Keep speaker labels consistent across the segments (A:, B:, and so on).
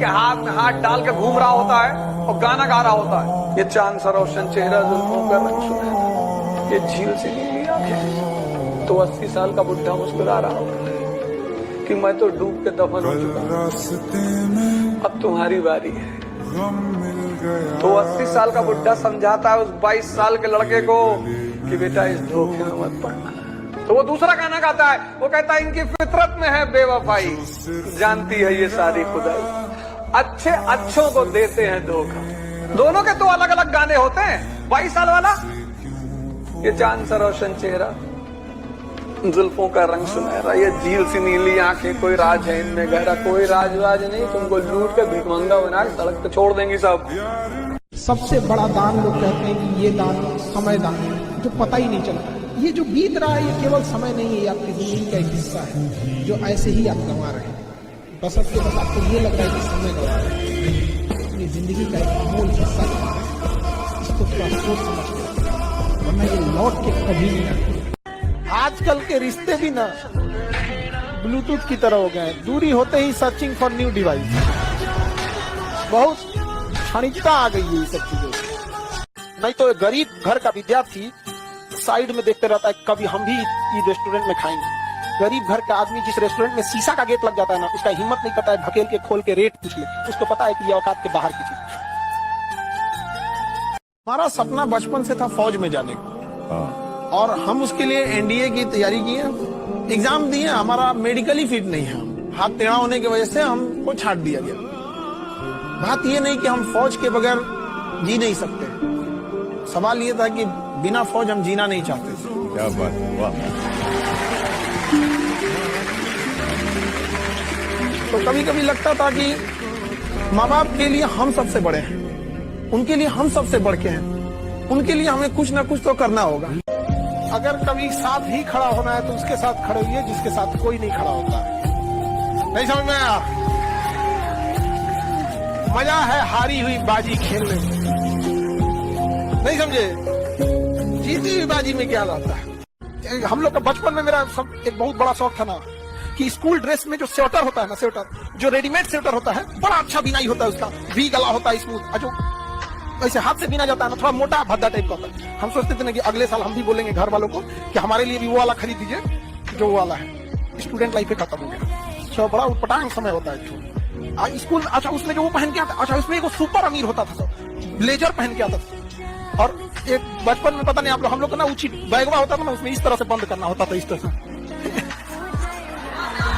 A: के हाथ में हाथ डाल के घूम रहा होता है और गाना गा रहा होता है। ये चांद सा रोशन चेहरा, जुल्फों का रंग सुनहरा, ये झील से नीली आंखें। तो 80 साल का बुढ़ा मुस्कुरा रहा होता है कि मैं तो डूब के दफन हो चुका हूं, अब तुम्हारी बारी है। तो 80 साल का बुढ़ा समझाता है उस 22 साल के लड़के को कि बेटा इस धोखे में मत पड़ना। तो वो दूसरा गाना गाता है, वो कहता है इनकी फितरत में है बेवफाई, जानती है ये सारी खुदाई, अच्छे अच्छों को देते हैं धोखा। दोनों के तो अलग अलग गाने होते हैं। 22 साल वाला, ये चांद सा रोशन चेहरा, जुल्फों का रंग सुनहरा, ये झील सी नीली आंखें, कोई राज है इनमें गहरा, कोई राज नहीं, तुमको लूट के भिखमंगा बना के सड़क पे छोड़ देंगी सब।
B: सबसे बड़ा दान लोग कहते हैं कि ये दान समय दान है, जो पता ही नहीं चलता। ये जो बीत रहा है ये केवल समय नहीं है, ये आपकी जिंदगी का एक हिस्सा है जो ऐसे ही आप गंवा रहे हैं। बस आपको ये लग रहा है कि समय गंवा रहे हैं, अपनी जिंदगी का एक अमूल हिस्सा गंवा रहे हैं। इसको थोड़ा सोच समझ के, वरना ये लौट के कभी नहीं आएगा। आजकल के रिश्ते भी ना ब्लूटूथ की तरह हो गए हैं, दूरी होते ही सर्चिंग फॉर न्यू डिवाइस। बहुत क्षणिकता आ गई है ये सब चीजों। नहीं तो गरीब घर का विद्यार्थी साइड में देखते रहता है कभी हम भी इस रेस्टोरेंट में खाएंगे। गरीब घर का आदमी जिस रेस्टोरेंट में शीशा का गेट लग जाता है ना, उसका हिम्मत नहीं करता है धकेल के खोल के रेट पूछ ले, उसको पता है कि ये औकात के बाहर की चीज। हमारा सपना बचपन से था फौज में जाने का, और हम उसके लिए एनडीए की तैयारी किए, एग्जाम दिए। हमारा मेडिकली फिट नहीं है, हाथ टेढ़ा होने की वजह से हमको छाट दिया गया। बात ये नहीं कि हम फौज के बगैर जी नहीं सकते, सवाल ये था कि बिना फौज हम जीना नहीं चाहते।
C: क्या बात, वाह।
B: तो कभी कभी लगता था कि माँ बाप के लिए हम सबसे बड़े हैं, उनके लिए हम सबसे बढ़ के हैं, उनके लिए हमें कुछ ना कुछ तो करना होगा। अगर कभी साथ ही खड़ा होना है तो उसके साथ खड़े हुए जिसके साथ कोई नहीं खड़ा होता है। नहीं समझ में आया? मजा है हारी हुई बाजी खेलने में, नहीं समझे? जीती हुई बाजी में क्या आता है? हम लोग का बचपन में मेरा सब एक बहुत बड़ा शौक था ना कि स्कूल ड्रेस में जो स्वेटर होता है ना, स्वेटर जो रेडीमेड स्वेटर होता है, बड़ा अच्छा बिनाई होता है उसका, वी गला होता है स्मूथ, जो ऐसे हाथ से बिना जाता है ना, थोड़ा मोटा भद्दा टाइप का होता है। हम सोचते थे ना कि अगले साल हम भी बोलेंगे घर वालों को कि हमारे लिए भी वो वाला खरीद दीजिए जो वो वाला है। स्टूडेंट लाइफ खत्म हो गया, तो बड़ा उटपटांग समय होता है स्कूल। अच्छा उसमें जो वो पहन के आता, अच्छा उसमें एक सुपर अमीर होता था, ब्लेजर पहन के आता था। और एक बचपन में पता नहीं आप लोग, हम लोग का ना ऊंची बैगवा होता था ना, उसमें इस तरह से बंद करना होता था, इस तरह से।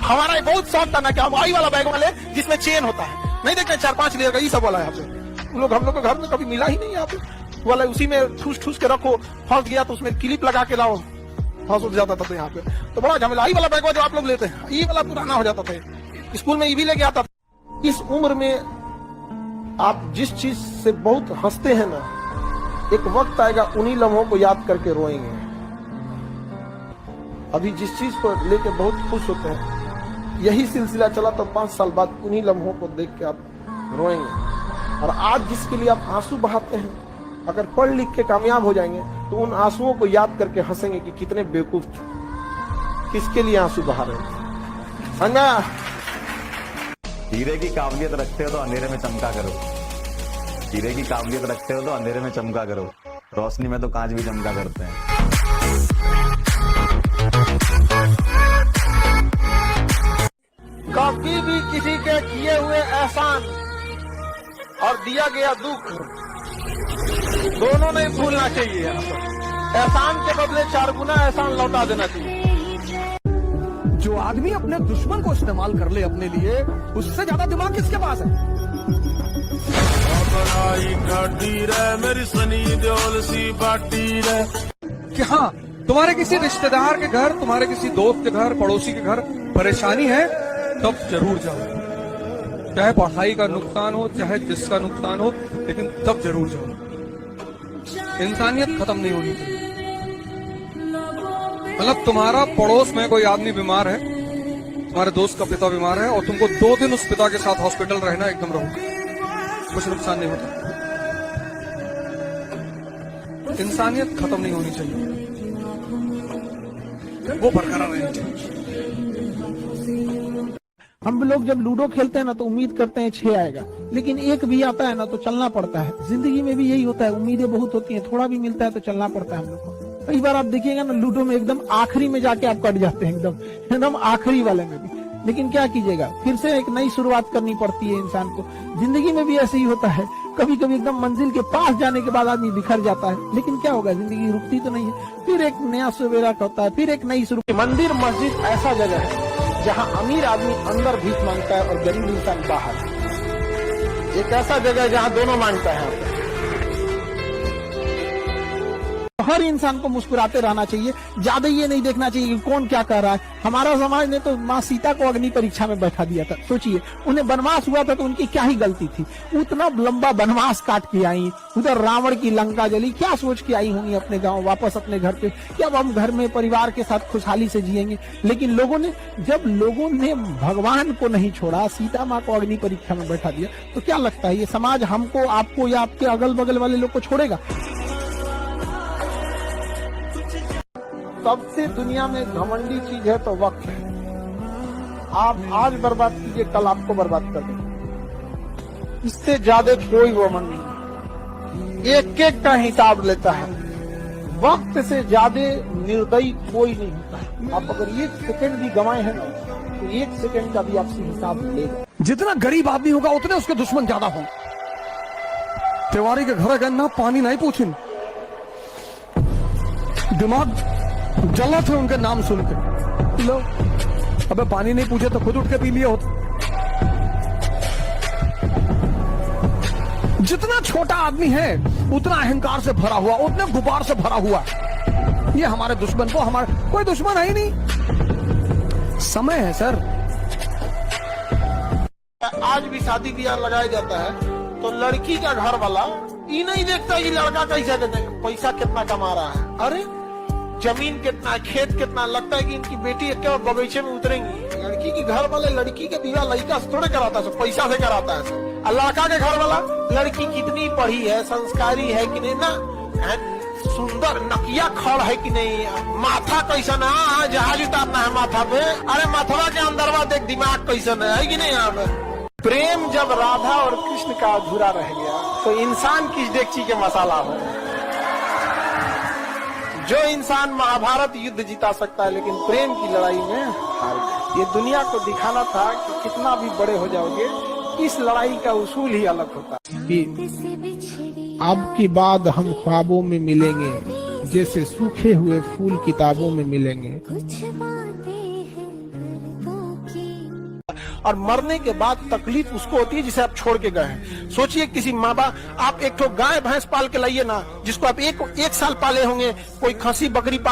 B: हमारा बहुत शौक था ना कि हम आई वाला बैग वाले जिसमें चेन होता है, नहीं देखते 4-5 लेयर का, ये सब वाला है। यहाँ पे लोग, हम लोग के घर में कभी मिला ही नहीं यहाँ पे वाला, उसी में ठूस ठूस के रखो, फंस गया तो उसमें क्लिप लगा के लाओ, फंस उठ जाता था। तो यहाँ पे तो बड़ा झमेला। आई वाला बैग जो आप लोग लेते हैं, ये वाला पुराना हो जाता था। स्कूल में ये भी लेके आता था। इस उम्र में आप जिस चीज से बहुत हंसते हैं ना, एक वक्त आएगा उन्हीं लम्हों को याद करके रोएंगे। अभी जिस चीज को लेके बहुत खुश होते हैं, यही सिलसिला चला तो 5 साल बाद उन्हीं लम्हों को देख के आप रोएंगे। और आज जिसके लिए आप आंसू बहाते हैं, अगर पढ़ लिख के कामयाब हो जाएंगे तो उन आंसुओं को याद करके हंसेंगे कि कितने बेवकूफ थे, किसके लिए आंसू बहा रहे थे। समझा?
C: हीरे की काबिलियत रखते हो तो अंधेरे में चमका करो, हीरे की काबिलियत रखते हो तो अंधेरे में चमका करो, रोशनी में तो कांच भी चमका करते हैं।
B: कभी भी किसी के किए हुए एहसान और दिया गया दुख दोनों नहीं भूलना चाहिए। एहसान के बदले 4 गुना एहसान लौटा देना चाहिए।
A: जो आदमी अपने दुश्मन को इस्तेमाल कर ले अपने लिए, उससे ज्यादा दिमाग किसके पास है?
D: मेरी सनी देओल सी बाटी रे।
A: कि हाँ, तुम्हारे किसी रिश्तेदार के घर, तुम्हारे किसी दोस्त के घर, पड़ोसी के घर परेशानी है, तब जरूर जाओ। चाहे पढ़ाई का नुकसान हो, चाहे जिसका नुकसान हो, लेकिन तब जरूर जाओ। इंसानियत खत्म नहीं होनी चाहिए। मतलब तुम्हारा पड़ोस में कोई आदमी बीमार है, तुम्हारे दोस्त का पिता बीमार है, और तुमको 2 दिन उस पिता के साथ हॉस्पिटल रहना, एकदम रहो, कुछ नुकसान नहीं होता। इंसानियत खत्म नहीं होनी चाहिए, वो बरकरार रहनी चाहिए।
B: हम लोग जब लूडो खेलते हैं ना तो उम्मीद करते हैं 6 आएगा, लेकिन एक भी आता है ना तो चलना पड़ता है। जिंदगी में भी यही होता है, उम्मीदें बहुत होती हैं, थोड़ा भी मिलता है तो चलना पड़ता है हम लोग को। कई बार आप देखिएगा ना लूडो में एकदम आखिरी में जाके आप कट जाते हैं, एकदम आखिरी वाले में भी। लेकिन क्या कीजिएगा, फिर से एक नई शुरुआत करनी पड़ती है इंसान को। जिंदगी में भी ऐसे ही होता है, कभी कभी एकदम मंजिल के पास जाने के बाद आदमी बिखर जाता है, लेकिन क्या होगा, जिंदगी रुकती तो नहीं है। फिर एक नया सवेरा होता है, फिर एक नई शुरू। मंदिर मस्जिद ऐसा जगह है जहाँ अमीर आदमी अंदर भीख मांगता है और गरीब इंसान बाहर। एक ऐसा जगह है जहाँ दोनों मांगता है। हर इंसान को मुस्कुराते रहना चाहिए, ज्यादा ये नहीं देखना चाहिए कि कौन क्या कर रहा है। हमारा समाज ने तो माँ सीता को अग्नि परीक्षा में बैठा दिया था। सोचिए, उन्हें वनवास हुआ था तो उनकी क्या ही गलती थी, उतना लंबा वनवास काट के आई, उधर रावण की लंका जली, क्या सोच के आई होंगी अपने गांव वापस अपने घर पे कि अब हम घर में परिवार के साथ खुशहाली से जिएंगे। लेकिन जब लोगों ने भगवान को नहीं छोड़ा, सीता माँ को अग्नि परीक्षा में बैठा दिया, तो क्या लगता है ये समाज हमको, आपको या आपके अगल बगल वाले लोग को छोड़ेगा? सबसे दुनिया में घमंडी चीज है तो वक्त है। आप आज बर्बाद कीजिए, कल आपको बर्बाद कर देंगे। इससे ज्यादा कोई वमन नहीं, एक एक का हिसाब लेता है। वक्त से ज्यादा निर्दयी कोई नहीं होता है। आप अगर 1 सेकंड भी गंवाए हैं ना, तो 1 सेकंड का भी आपसे हिसाब लेगा।
A: जितना गरीब आदमी होगा उतने उसके दुश्मन ज्यादा होंगे। तिवारी के घर गए ना, पानी नहीं पूछिन, दिमाग जला थे उनके नाम सुन के। लो, अबे पानी नहीं पूछे तो खुद उठ के पी लिए होते। जितना छोटा आदमी है उतना अहंकार से भरा हुआ, उतने गुबार से भरा हुआ है। ये हमारे दुश्मन को, हमारे कोई दुश्मन है ही नहीं, समय है सर।
B: आज भी शादी ब्याह लगाया जाता है तो लड़की का घर वाला ये नहीं देखता कि लड़का कैसा पैसा कितना कमा रहा है, अरे जमीन कितना, खेत कितना। लगता है कि इनकी बेटी एक बगीचे में उतरेंगी। लड़की के घर वाले लड़की का विवाह लड़का से थोड़े कराता है, पैसा से कराता है। और लड़का के घर वाला लड़की कितनी पढ़ी है, संस्कारी है कि नहीं, ना सुंदर नकिया खड़ है कि नहीं, माथा कैसा ना, जहाज उतारना है माथा पे, अरे माथवा के अंदरवा देख दिमाग कैसा है कि नहीं। यहाँ पे प्रेम जब राधा और कृष्ण का अधूरा रह गया तो इंसान किस डेगची के मसाला हो। जो इंसान महाभारत युद्ध जिता सकता है लेकिन प्रेम की लड़ाई में हार गया। ये दुनिया को दिखाना था कि कितना भी बड़े हो जाओगे, इस लड़ाई का उसूल ही अलग होता है कि अब की बाद हम ख्वाबों में मिलेंगे, जैसे सूखे हुए फूल किताबों में मिलेंगे। और मरने के बाद तकलीफ उसको होती है जिसे आप छोड़ के गए हैं। सोचिए, किसी माँ बाप, आप एक तो गाय भैंस पाल के लाइए ना, जिसको आप एक साल पाले होंगे, कोई खसी बकरी